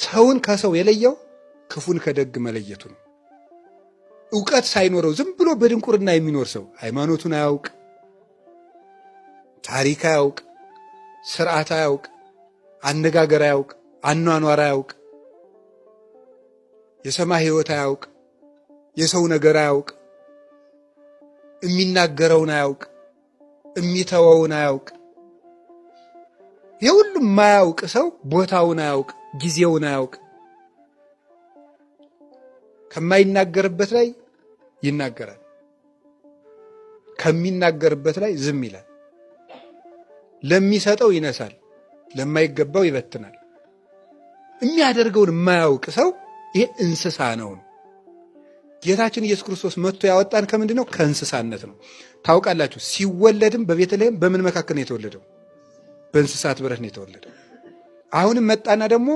ሰውን ከሰው የለየው ክፉን ከደግ መለየቱ ነው። ዕውቀት ሳይኖረው ዝም ብሎ በድንቁርና የሚኖር ሰው ሃይማኖቱን አያውቅ፣ ታሪክ አያውቅ፣ ስርዓት አያውቅ፣ አነጋገር አያውቅ፣ አኗኗር አያውቅ፣ የሰማይ ሕይወት አያውቅ፣ የሰው ነገር አያውቅ፣ የሚናገረውን አያውቅ፣ የሚተወውን አያውቅ። የሁሉም ማያውቅ ሰው ቦታውን አያውቅ፣ ጊዜውን አያውቅ። ከማይናገርበት ላይ ይናገራል፣ ከሚናገርበት ላይ ዝም ይላል። ለሚሰጠው ይነሳል፣ ለማይገባው ይበትናል። የሚያደርገውን የማያውቅ ሰው ይሄ እንስሳ ነው። ጌታችን ኢየሱስ ክርስቶስ መጥቶ ያወጣን ከምንድን ነው? ከእንስሳነት ነው። ታውቃላችሁ፣ ሲወለድም በቤተልሔም በምን መካከል ነው የተወለደው? በእንስሳት በረት ነው የተወለደው። አሁንም መጣና ደግሞ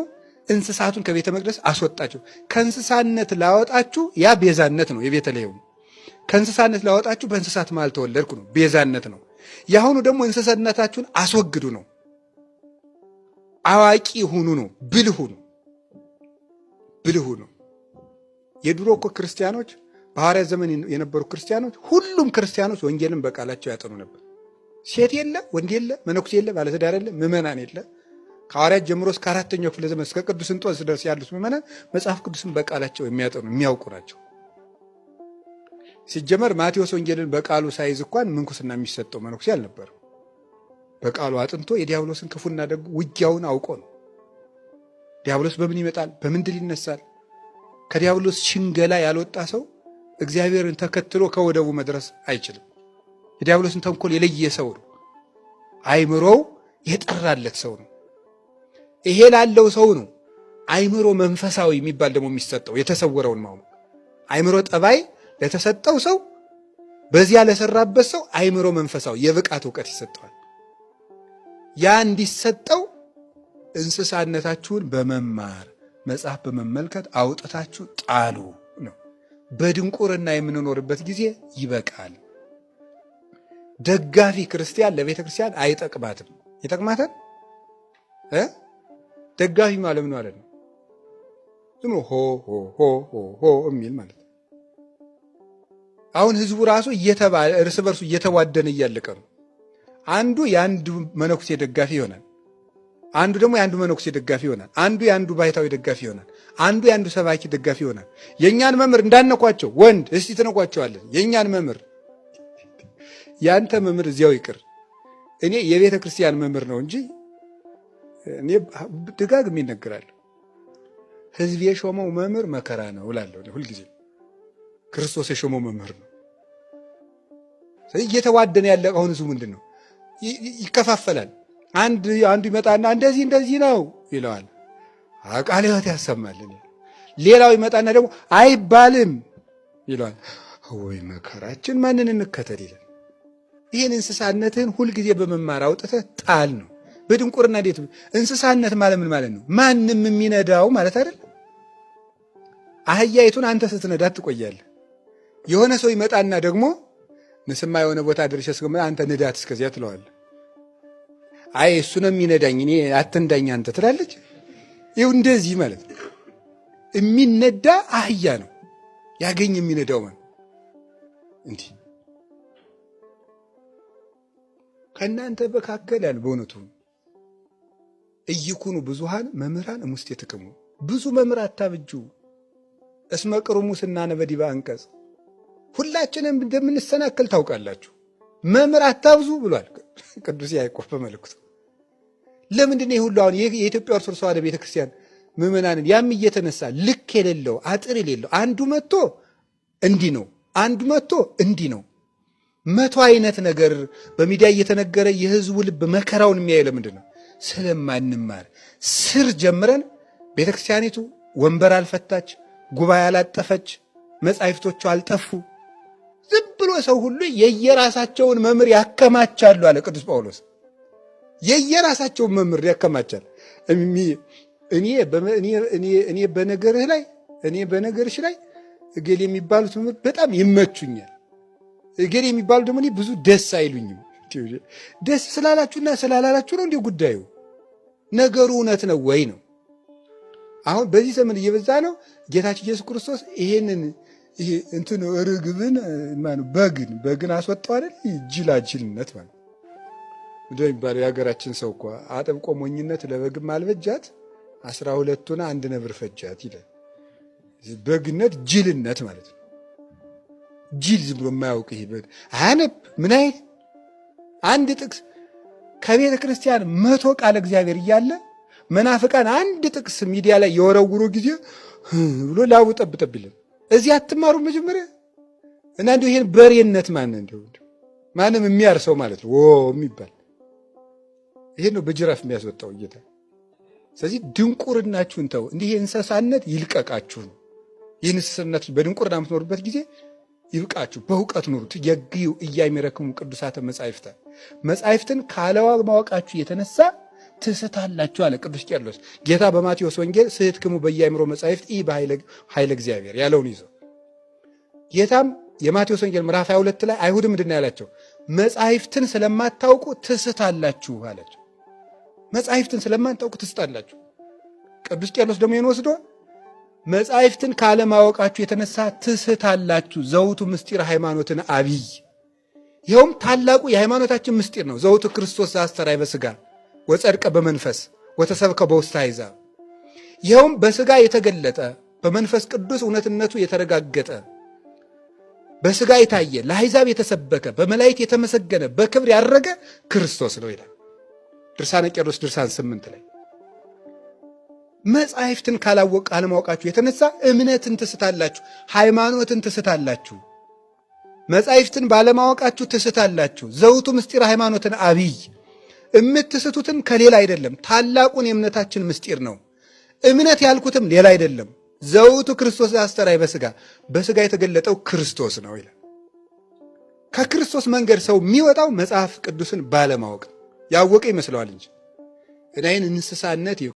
እንስሳቱን ከቤተ መቅደስ አስወጣቸው። ከእንስሳነት ላወጣችሁ ያ ቤዛነት ነው የቤተልሔሙ። ከእንስሳነት ላወጣችሁ በእንስሳት መሃል ተወለድኩ ነው፣ ቤዛነት ነው። የአሁኑ ደግሞ እንስሳነታችሁን አስወግዱ ነው፣ አዋቂ ሁኑ ነው፣ ብልሁ ነው፣ ብልሁ ነው። የድሮ እኮ ክርስቲያኖች፣ በሐዋርያት ዘመን የነበሩ ክርስቲያኖች፣ ሁሉም ክርስቲያኖች ወንጌልን በቃላቸው ያጠኑ ነበር። ሴት የለ፣ ወንድ የለ፣ መነኩሴ የለ፣ ባለትዳር የለ፣ ምዕመናን የለ። ከሐዋርያት ጀምሮ እስከ 4ኛው ክፍለ ዘመን እስከ ቅዱስ እንጦንስ ድረስ ያሉት ምዕመናን መጽሐፍ ቅዱስን በቃላቸው የሚያጠኑ የሚያውቁ ናቸው። ሲጀመር ማቴዎስ ወንጌልን በቃሉ ሳይዝ እንኳን ምንኩስና የሚሰጠው መነኩሴ አልነበረም። በቃሉ አጥንቶ የዲያብሎስን ክፉና ደጉ ውጊያውን አውቆ ነው። ዲያብሎስ በምን ይመጣል? በምን ድል ይነሳል? ከዲያብሎስ ሽንገላ ያልወጣ ሰው እግዚአብሔርን ተከትሎ ከወደቡ መድረስ አይችልም። የዲያብሎስን ተንኮል የለየ ሰው ነው። አይምሮው የጠራለት ሰው ነው። ይሄ ላለው ሰው ነው አይምሮ መንፈሳዊ የሚባል ደግሞ የሚሰጠው፣ የተሰወረውን ማወቅ። አይምሮ ጠባይ ለተሰጠው ሰው፣ በዚያ ለሰራበት ሰው አይምሮ መንፈሳዊ የብቃት እውቀት ይሰጠዋል። ያ እንዲሰጠው እንስሳነታችሁን በመማር መጽሐፍ በመመልከት አውጥታችሁ ጣሉ ነው። በድንቁርና የምንኖርበት ጊዜ ይበቃል። ደጋፊ ክርስቲያን ለቤተ ክርስቲያን አይጠቅማትም። ይጠቅማታል? ደጋፊ ማለት ምን ማለት ነው? ዝም ሆ ሆ ሆ ሆ ሆ የሚል ማለት ነው። አሁን ህዝቡ ራሱ እየተባለ እርስ በርሱ እየተዋደነ እያለቀ ነው። አንዱ የአንዱ መነኩሴ ደጋፊ ይሆናል፣ አንዱ ደግሞ የአንዱ መነኩሴ ደጋፊ ይሆናል፣ አንዱ የአንዱ ባይታዊ ደጋፊ ይሆናል፣ አንዱ የአንዱ ሰባኪ ደጋፊ ይሆናል። የእኛን መምህር እንዳነኳቸው ወንድ እስቲ ትነኳቸዋለን። የእኛን መምህር ያንተ መምህር እዚያው ይቅር። እኔ የቤተ ክርስቲያን መምህር ነው እንጂ እኔ ደጋግሜ እነግራለሁ፣ ህዝብ የሾመው መምህር መከራ ነው እላለሁ ሁልጊዜ። ክርስቶስ የሾመው መምህር ነው። እየተዋደነ ያለ አሁን ህዝቡ ምንድን ነው? ይከፋፈላል። አንዱ ይመጣና እንደዚህ ነው ይለዋል፣ ቃለ ሕይወት ያሰማልን። ሌላው ይመጣና ደግሞ አይባልም ይለዋል። ወይ መከራችን፣ ማንን እንከተል ይላል። ይህን እንስሳነትህን ሁልጊዜ በመማር አውጥተህ ጣል ነው። በድንቁርና እንዴት እንስሳነት ማለት ምን ማለት ነው? ማንም የሚነዳው ማለት አይደል? አህያይቱን አንተ ስትነዳት ትቆያለህ። የሆነ ሰው ይመጣና ደግሞ ንስማ የሆነ ቦታ ድርሼ እስከ አንተ ንዳት እስከዚያ ትለዋለህ። አይ እሱ ነው የሚነዳኝ እኔ አትንዳኝ አንተ ትላለች። ይኸው እንደዚህ ማለት ነው። የሚነዳ አህያ ነው ያገኝ የሚነዳው ማለት እንዲህ። ከእናንተ መካከል ያለ በእውነቱ እይኩኑ ብዙሃን መምህራን እሙስቴ ትክሙ፣ ብዙ መምህር አታብጁ እስመ ቅሩሙስና ነበዲባ አንቀጽ። ሁላችንም እንደምንሰናከል ታውቃላችሁ፣ መምህር አታብዙ ብሏል ቅዱስ ያዕቆብ በመልእክቱ። ለምንድን ነው ሁሉ አሁን የኢትዮጵያ ኦርቶዶክስ ተዋሕዶ ቤተክርስቲያን ምዕመናንን ያም እየተነሳ ልክ የሌለው አጥር የሌለው አንዱ መጥቶ እንዲህ ነው፣ አንዱ መጥቶ እንዲህ ነው፣ መቶ አይነት ነገር በሚዲያ እየተነገረ የህዝቡ ልብ መከራውን የሚያየው ለምንድን ነው? ስለማንማር። ስር ጀምረን ቤተክርስቲያኒቱ ወንበር አልፈታች፣ ጉባኤ አላጠፈች፣ መጻሕፍቶቹ አልጠፉ። ዝም ብሎ ሰው ሁሉ የየራሳቸውን መምህር ያከማቻሉ አለ ቅዱስ ጳውሎስ። የየራሳቸውን መምህር ያከማቻል። እኔ በነገርህ ላይ እኔ በነገርሽ ላይ እገሌ የሚባሉት መምህር በጣም ይመቹኛል፣ እገሌ የሚባሉ ደግሞ ብዙ ደስ አይሉኝም። ደስ ስላላችሁና ስላላላችሁ ነው እንዲህ ጉዳዩ። ነገሩ እውነት ነው ወይ ነው? አሁን በዚህ ዘመን እየበዛ ነው። ጌታችን ኢየሱስ ክርስቶስ ይሄንን ርግብን በግን አስወጣው አይደል? ጅላጅልነት ማለት ምንድን ነው የሚባለው? የሀገራችን ሰው እኮ አጥብቆ ሞኝነት ለበግም አልበጃት 12ቱን አንድ ነብር ፈጃት ይላል። በግነት ጅልነት ማለት ነው። ጅል ዝም ብሎ የማያውቅ ይሄ በግ አያነብ ምን አይል አንድ ጥቅስ ከቤተ ክርስቲያን 100 ቃለ እግዚአብሔር እያለ መናፍቃን አንድ ጥቅስ ሚዲያ ላይ የወረውሩ ጊዜ ብሎ ላቡ ጠብጠብ ይላል። እዚህ አትማሩ መጀመሪያ እና እንደው ይሄን በሬነት ማንም የሚያርሰው ማለት ነው የሚባል ይሄን ነው በጅራፍ የሚያስወጣው ጌታ። ስለዚህ ድንቁርናችሁን ተው፣ እንዲህ እንስሳነት ይልቀቃችሁ ነው። ይህን እንስሳነት በድንቁርና የምትኖሩበት ጊዜ ይብቃችሁ፣ በእውቀት ኑሩት። የግዩ እያይመረክሙ ቅዱሳተ መጻሕፍተ መጻሕፍትን ካለማወቃችሁ የተነሳ ትስታላችሁ አለ ቅዱስ ቄርሎስ። ጌታ በማቴዎስ ወንጌል ስሕትክሙ በየአእምሮ መጻሕፍት ኢ በኃይለ እግዚአብሔር ያለውን ይዞ ጌታም የማቴዎስ ወንጌል ምዕራፍ 22 ላይ አይሁድ ምንድን ነው ያላቸው? መጻሕፍትን ስለማታውቁ ትስታላችሁ አላቸው። መጻሕፍትን ስለማታውቁ ትስታላችሁ። ቅዱስ ቄርሎስ ደግሞ ይህን ወስዶ መጻሕፍትን ካለማወቃችሁ የተነሳ ትስታላችሁ፣ ዘውቱ ምስጢር ሃይማኖትን አብይ። ይኸውም ታላቁ የሃይማኖታችን ምስጢር ነው። ዘውቱ ክርስቶስ ዘአስተርአየ በሥጋ ወጸድቀ በመንፈስ ወተሰብከ በውስተ አሕዛብ። ይኸውም በሥጋ የተገለጠ በመንፈስ ቅዱስ እውነትነቱ የተረጋገጠ በሥጋ የታየ ለአሕዛብ የተሰበከ በመላእክት የተመሰገነ በክብር ያረገ ክርስቶስ ነው ይላል ድርሳነ ቄርሎስ ድርሳን 8 ላይ። መጻሕፍትን ካለማወቃችሁ የተነሳ እምነትን ትስታላችሁ፣ ሃይማኖትን ትስታላችሁ። መጻሕፍትን ባለማወቃችሁ ትስታላችሁ። ዘውቱ ምስጢር ሃይማኖትን አብይ። የምትስቱትም ከሌላ አይደለም፣ ታላቁን የእምነታችን ምስጢር ነው። እምነት ያልኩትም ሌላ አይደለም፣ ዘውቱ ክርስቶስ ዘአስተርአየ በሥጋ በሥጋ የተገለጠው ክርስቶስ ነው ይላል። ከክርስቶስ መንገድ ሰው የሚወጣው መጽሐፍ ቅዱስን ባለማወቅ ያወቀ ይመስለዋል እንጂ እናይን እንስሳነት